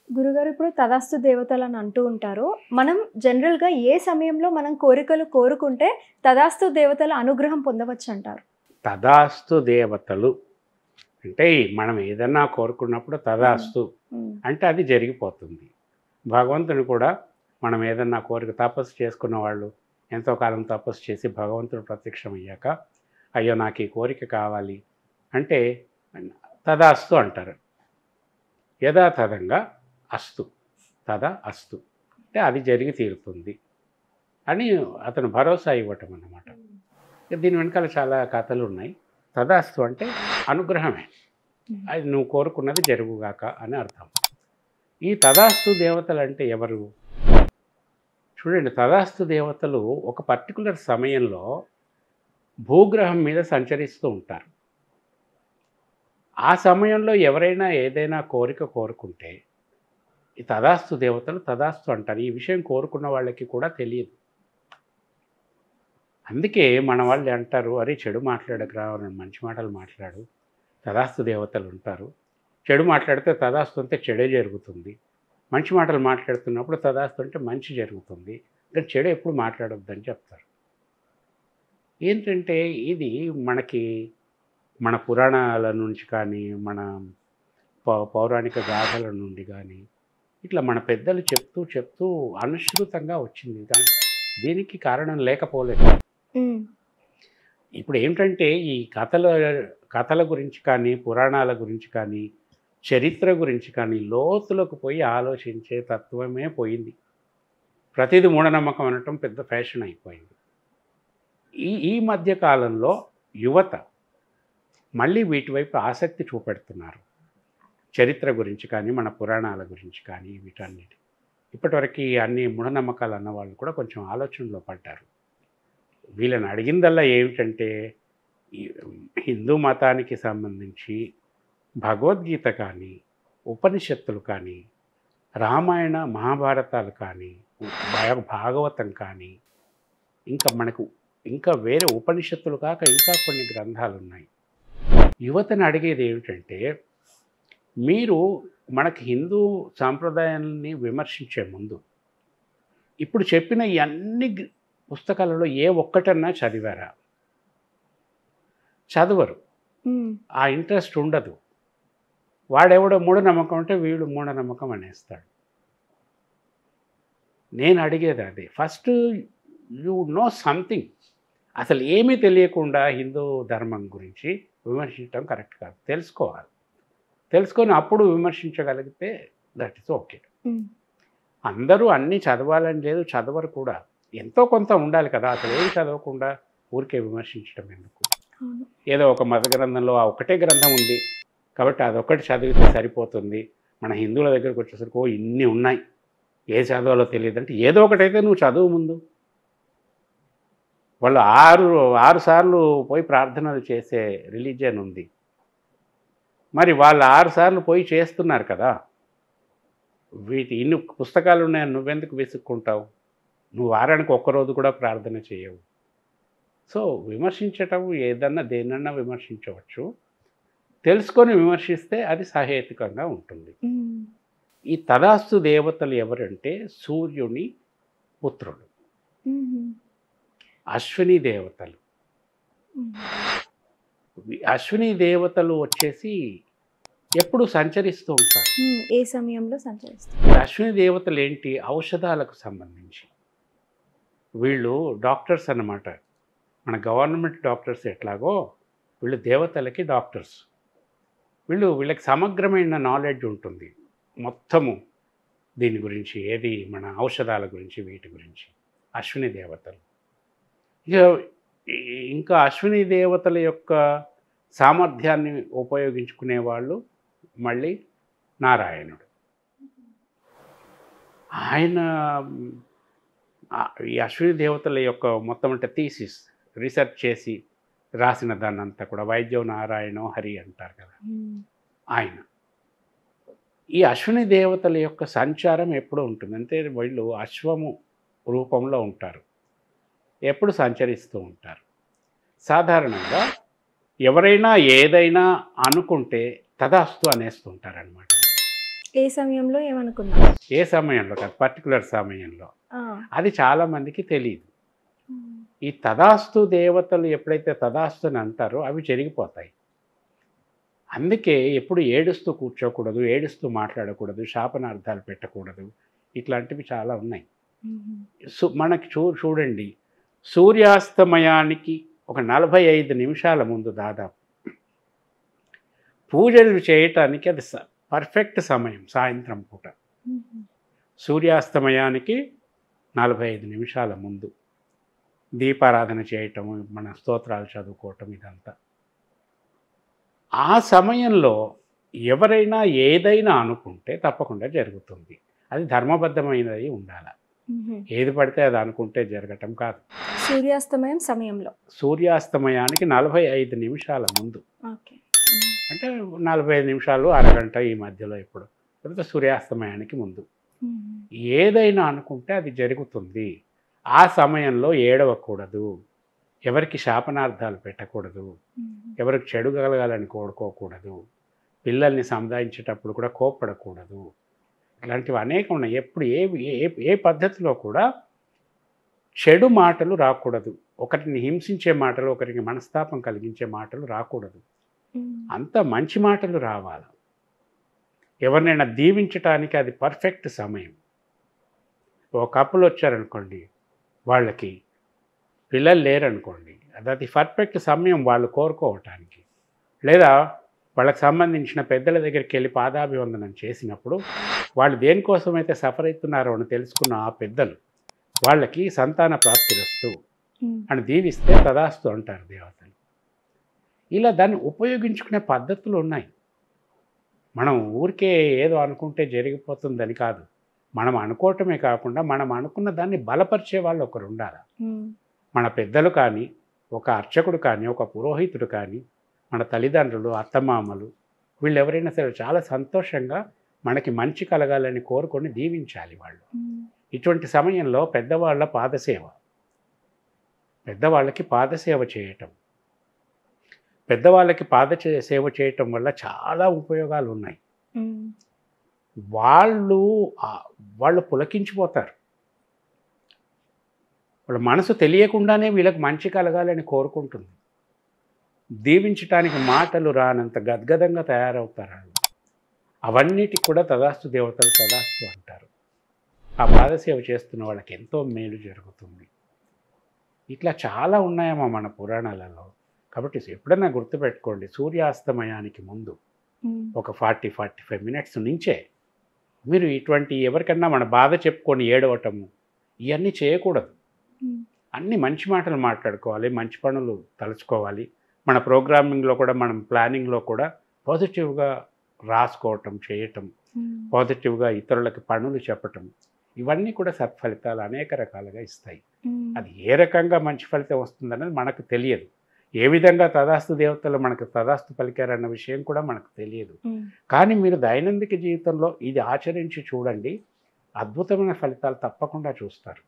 గురుగారు ఇప్పుడు తదాస్తు దేవతలని అంటూ ఉంటారు. మనం జనరల్‌గా ఏ సమయంలో మనం కోరికలు కోరుకుంటే తదాస్తు దేవతల అనుగ్రహం పొందవచ్చంటారు? తదాస్తు దేవతలు అంటే మనం ఏదన్నా కోరుకున్నప్పుడు హ్మ్. తదాస్తు హ్మ్. అంటే అది జరిగిపోతుంది. భగవంతుడు కూడా మనం ఏదన్నా కోరిక తపస్సు చేసుకున్న వాళ్ళు ఎంతో కాలం తపస్సు చేసి భగవంతుడు ప్రత్యక్షమయ్యాక, అయ్యో నాకు ఈ కోరిక కావాలి అంటే తదాస్తు అంటారు. యథాతథంగా అస్తు తదా అస్తు అంటే అది జరిగి తీరుతుంది అని అతను భరోసా ఇవ్వటం అన్నమాట. దీని వెనకాల చాలా కథలు ఉన్నాయి. తదాస్తు అంటే అనుగ్రహమే. హ్మ్. అది నువ్వు కోరుకున్నది జరుగుగాక అని అర్థం. ఈ తదాస్తు దేవతలు అంటే ఎవరు? చూడండి, తదాస్తు దేవతలు ఒక పర్టికులర్ సమయంలో భూగ్రహం మీద సంచరిస్తూ ఉంటారు. ఆ సమయంలో ఎవరైనా ఏదైనా కోరిక కోరుకుంటే ఈ తదాస్తు దేవతలు తదాస్తు అంటారు. ఈ విషయం కోరుకున్న వాళ్ళకి కూడా తెలియదు. అందుకే మన వాళ్ళు అంటారు, అరే చెడు మాట్లాడకురా, మంచి మాటలు మాట్లాడు, తదాస్తు దేవతలు ఉంటారు. చెడు మాట్లాడితే తదాస్తు అంటే చెడే జరుగుతుంది. మంచి మాటలు మాట్లాడుతున్నప్పుడు తదాస్తు అంటే మంచి జరుగుతుంది. కానీ చెడు ఎప్పుడు మాట్లాడొద్దని చెప్తారు. ఏంటంటే ఇది మనకి మన పురాణాల నుంచి కానీ, మన పౌరాణిక గాథల నుండి కానీ, ఇట్లా మన పెద్దలు చెప్తూ చెప్తూ అనుశ్రుతంగా వచ్చింది. దీనికి కారణం లేకపోలేదు. హ్మ్. ఇప్పుడు ఏంటంటే ఈ కథల గురించి కానీ, పురాణాల గురించి కానీ, చరిత్ర గురించి కానీ లోతులకు పోయి ఆలోచించే తత్వమే పోయింది. ప్రతిదీ మూఢనమ్మకం అనటం పెద్ద ఫ్యాషన్ అయిపోయింది. ఈ ఈ మధ్య కాలంలో యువత మళ్ళీ వీటి వైపు ఆసక్తి చూపెడుతున్నారు. చరిత్ర గురించి కానీ, మన పురాణాల గురించి కానీ వీటన్నిటి. ఇప్పటివరకు అన్ని మూఢనమ్మకాలు అన్న వాళ్ళు కూడా కొంచెం ఆలోచనలో పడ్డారు. వీళ్ళని అడిగిందల్లా ఏమిటంటే ఈ హిందూ మతానికి సంబంధించి భగవద్గీత కానీ, ఉపనిషత్తులు కానీ, రామాయణ మహాభారతాలు కానీ, భాగవతం కానీ, ఇంకా వేరే ఉపనిషత్తులు కాక ఇంకా కొన్ని గ్రంథాలు ఉన్నాయి. యువతను అడిగేది ఏమిటంటే, మీరు మనకి హిందూ సాంప్రదాయాన్ని విమర్శించే ముందు ఇప్పుడు చెప్పిన ఈ అన్ని పుస్తకాలలో ఏ ఒక్కటన్నా చదివారా? చదవరు. హ్మ్. ఆ ఇంట్రెస్ట్ ఉండదు. వాడెవడో మూఢనమ్మకం అంటే వీడు మూఢనమ్మకం అనేస్తాడు. నేను అడిగేది అదే. First you know something. అసలు ఏమీ తెలియకుండా హిందూ ధర్మం గురించి విమర్శించడం కరెక్ట్ కాదు. తెలుసుకోవాలి. తెలుసుకొని అప్పుడు విమర్శించగలిగితే దట్ ఈస్ ఓకే. హ్మ్. అందరూ అన్నీ చదవాలని లేదు, చదవరు కూడా. ఎంతో కొంత ఉండాలి కదా. అసలు ఏమి చదవకుండా ఊరికే విమర్శించడం ఎందుకు? అవును. ఏదో ఒక మత గ్రంథంలో ఆ ఒకటే గ్రంథం ఉంది కాబట్టి అదొక్కటి చదివితే సరిపోతుంది. మన హిందువుల దగ్గరికి వచ్చేసరికి ఇన్ని ఉన్నాయి, ఏ చదవాలో తెలియదంటే ఏదో ఒకటైతే నువ్వు చదువు ముందు. వాళ్ళు ఆరు సార్లు పోయి ప్రార్థనలు చేసే రిలీజియన్ ఉంది. మరి వాళ్ళు 6 సార్లు పోయి చేస్తున్నారు కదా. ఇన్ని పుస్తకాలు ఉన్నాయని నువ్వెందుకు విసుక్కుంటావు? నువ్వు వారానికి ఒక్కరోజు కూడా ప్రార్థన చేయవు. సో విమర్శించటం ఏదన్నా దేన్నన్నా విమర్శించవచ్చు. తెలుసుకొని విమర్శిస్తే అది సహేతుకంగా ఉంటుంది. హ్మ్. ఈ తదాస్తు దేవతలు ఎవరంటే సూర్యుని పుత్రులు, హుహు. అశ్విని దేవతలు. హ్మ్. అశ్విని దేవతలు వచ్చేసి ఎప్పుడు సంచరిస్తూ ఉంటారు. హ్మ్. ఏ సమయంలో సంచరిస్తారు? ఈ అశ్విని దేవతలు ఏంటి? ఔషధాలకు సంబంధించి వీళ్ళు డాక్టర్స్ అన్నమాట. మన గవర్నమెంట్ డాక్టర్స్ ఎట్లాగో వీళ్ళు దేవతలకి డాక్టర్స్. వీళ్ళకి సమగ్రమైన నాలెడ్జ్ ఉంటుంది మొత్తము దీని గురించి, ఏది మన ఔషధాల గురించి, వీటి గురించి. అశ్విని దేవతలు. ఇంకా అశ్విని దేవతల యొక్క సామర్థ్యాన్ని ఉపయోగించుకునే వాళ్ళు మళ్ళీ నారాయణుడు. ఆయన ఈ అశ్విని దేవతల యొక్క మొత్తం అంటే థీసిస్ రీసెర్చ్ చేసి రాసిన దాన్నంతా కూడా వైద్యం నారాయణో హరి అంటారు కదా హ్మ్. ఆయన. ఈ అశ్విని దేవతల యొక్క సంచారం ఎప్పుడు ఉంటుంది అంటే వీళ్ళు అశ్వము రూపంలో ఉంటారు, ఎప్పుడు సంచరిస్తూ ఉంటారు. సాధారణంగా ఎవరైనా ఏదైనా అనుకుంటే తదాస్తు అనేస్తుంటారనమాట. ఏ సమయంలో ఏమనుకున్నా? ఏ సమయంలో కాదు, పర్టికులర్ సమయంలో. ఆ! అది చాలామందికి తెలియదు. హ్మ్. ఈ తదాస్తు దేవతలు ఎప్పుడైతే తదాస్తు అని అంటారో అవి జరిగిపోతాయి. అందుకే ఎప్పుడు ఏడుస్తూ కూర్చోకూడదు, ఏడుస్తూ మాట్లాడకూడదు, శాపనార్థాలు పెట్టకూడదు. ఇట్లాంటివి చాలా ఉన్నాయి. హుహు. మనకి చూడండి, సూర్యాస్తమయానికి ఒక 45 నిమిషాల ముందు దాదాపు పూజలు చేయటానికి అది పర్ఫెక్ట్ సమయం. సాయంత్రం పూట హుహు. సూర్యాస్తమయానికి 45 నిమిషాల ముందు దీపారాధన చేయటం, మన స్తోత్రాలు చదువుకోవటం, ఇదంతా. ఆ సమయంలో ఎవరైనా ఏదైనా అనుకుంటే తప్పకుండా జరుగుతుంది. అది ధర్మబద్ధమైనది ఉండాలి. హుహు. ఏది పడితే అది అనుకుంటే జరగటం కాదు. సూర్యాస్తమయం సమయంలో. సూర్యాస్తమయానికి 45 నిమిషాల ముందు, ఓకే. హ్మ్. అంటే 45 నిమిషాలు, అరగంట ఈ మధ్యలో ఎప్పుడు, లేకపోతే సూర్యాస్తమయానికి ముందు హుహు. ఏదైనా అనుకుంటే అది జరుగుతుంది. ఆ సమయంలో ఏడవకూడదు, ఎవరికి శాపనార్థాలు పెట్టకూడదు, హుహు. ఎవరికి చెడు కలగాలని కోరుకోకూడదు, పిల్లల్ని సంధాయించేటప్పుడు కూడా కోప్పడకూడదు. ఇలాంటివి అనేకం ఉన్నాయి. ఎప్పుడు ఏ పద్ధతిలో కూడా చెడు మాటలు రాకూడదు, ఒకరిని హింసించే మాటలు, ఒకరికి మనస్తాపం కలిగించే మాటలు రాకూడదు. హ్మ్. అంత మంచి మాటలు రావాలి. ఎవరినైనా దీవించటానికి అది పర్ఫెక్ట్ సమయం. ఒక కపుల్ వచ్చారనుకోండి, వాళ్ళకి పిల్లలు లేరనుకోండి, అది పర్ఫెక్ట్ సమయం వాళ్ళు కోరుకోవటానికి. లేదా వాళ్ళకి సంబంధించిన పెద్దల దగ్గరికి వెళ్ళి పాదాభివందనం చేసినప్పుడు వాళ్ళు దేనికోసమైతే సఫర్ అవుతున్నారో అని తెలుసుకున్న ఆ పెద్దలు వాళ్ళకి సంతాన ప్రాప్తిరస్తు హ్మ్. అని దీవిస్తే తదాస్తు అంటారు దేవతలు. ఇలా దాన్ని ఉపయోగించుకునే పద్ధతులు ఉన్నాయి. మనం ఊరికే ఏదో అనుకుంటే జరిగిపోతుందని కాదు. మనం అనుకోవటమే కాకుండా మనం అనుకున్న దాన్ని బలపరిచే వాళ్ళు ఒకరు ఉండాలి. హ్మ్. మన పెద్దలు కానీ, ఒక అర్చకుడు కానీ, ఒక పురోహితుడు కానీ, మన తల్లిదండ్రులు, అత్తమామలు, వీళ్ళు ఎవరైనా సరే చాలా సంతోషంగా మనకి మంచి కలగాలని కోరుకొని దీవించాలి వాళ్ళు. హ్మ్. ఇటువంటి సమయంలో పెద్దవాళ్ళ పాదసేవ, పెద్దవాళ్ళకి పాదసేవ చేయటం, పెద్దవాళ్ళకి సేవ చేయటం వల్ల చాలా ఉపయోగాలు ఉన్నాయి. హ్మ్. వాళ్ళు వాళ్ళు పులకించిపోతారు. వాళ్ళ మనసు తెలియకుండానే వీళ్ళకి మంచి కలగాలని కోరుకుంటుంది. దీవించటానికి మాటలు రానంత గద్గదంగా తయారవుతారు వాళ్ళు. అవన్నిటికి కూడా తదాస్తు దేవతలు తదాస్తు అంటారు. ఆ పాదసేవ చేస్తున్న వాళ్ళకి ఎంతో మేలు జరుగుతుంది. ఇట్లా చాలా ఉన్నాయమ్మా మన పురాణాలలో. కాబట్టి ఎప్పుడన్నా గుర్తుపెట్టుకోండి, సూర్యాస్తమయానికి ముందు హ్మ్. ఒక 40-45 మినిట్స్ నుంచే మీరు ఇటువంటి ఎవరికన్నా మన బాధ చెప్పుకొని ఏడవటము ఇవన్నీ చేయకూడదు. హ్మ్. అన్ని మంచి మాటలు మాట్లాడుకోవాలి, మంచి పనులు తలుచుకోవాలి. మన ప్రోగ్రామింగ్లో కూడా, మనం ప్లానింగ్లో కూడా పాజిటివ్గా రాసుకోవటం, చేయటం, హ్మ్. పాజిటివ్గా ఇతరులకి పనులు చెప్పటం, ఇవన్నీ కూడా సత్ఫలితాలు అనేక రకాలుగా ఇస్తాయి. హ్మ్. అది ఏ రకంగా మంచి ఫలితం వస్తుందన్నది మనకు తెలియదు. ఏ విధంగా తదాస్తు దేవతలు మనకు తదాస్తు పలికారన్న విషయం కూడా మనకు తెలియదు. హ్మ్. కానీ మీరు దైనందిక జీవితంలో ఇది ఆచరించి చూడండి, అద్భుతమైన ఫలితాలు తప్పకుండా చూస్తారు.